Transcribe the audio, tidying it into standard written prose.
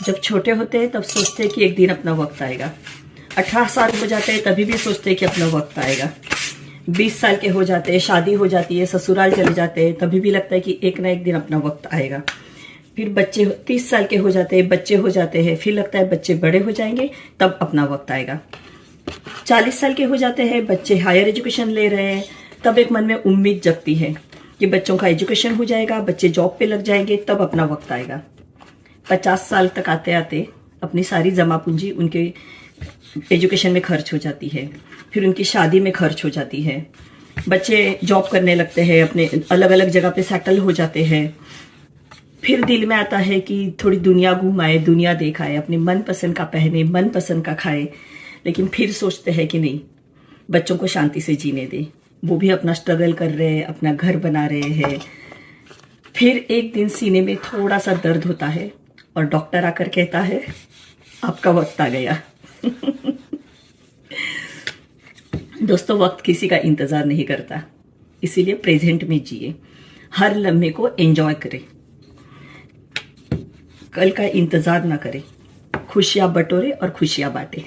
जब छोटे होते हैं तब सोचते हैं कि एक दिन अपना वक्त आएगा। 18 साल हो जाते हैं तभी भी सोचते हैं कि अपना वक्त आएगा। 20 साल के हो जाते हैं, शादी हो जाती है, ससुराल चले जाते हैं, तभी भी लगता है कि एक ना एक दिन अपना वक्त आएगा। फिर बच्चे 30 साल के हो जाते हैं, बच्चे हो जाते हैं, फिर लगता है बच्चे बड़े हो जाएंगे तब अपना वक्त आएगा। 40 साल के हो जाते हैं, बच्चे हायर एजुकेशन ले रहे हैं, तब एक मन में उम्मीद जगती है कि बच्चों का एजुकेशन हो जाएगा, बच्चे जॉब पे लग जाएंगे, तब अपना वक्त आएगा। 50 साल तक आते आते अपनी सारी जमा पूंजी उनके एजुकेशन में खर्च हो जाती है, फिर उनकी शादी में खर्च हो जाती है, बच्चे जॉब करने लगते हैं, अपने अलग अलग जगह पे सेटल हो जाते हैं। फिर दिल में आता है कि थोड़ी दुनिया घुमाए, दुनिया देखाए, अपने मनपसंद का पहने, मनपसंद का खाए, लेकिन फिर सोचते हैं कि नहीं, बच्चों को शांति से जीने दे, वो भी अपना स्ट्रगल कर रहे हैं, अपना घर बना रहे हैं। फिर एक दिन सीने में थोड़ा सा दर्द होता है और डॉक्टर आकर कहता है आपका वक्त आ गया। दोस्तों, वक्त किसी का इंतजार नहीं करता, इसीलिए प्रेजेंट में जिए, हर लम्हे को एंजॉय करें, कल का इंतजार ना करें, खुशियां बटोरे और खुशियां बांटे।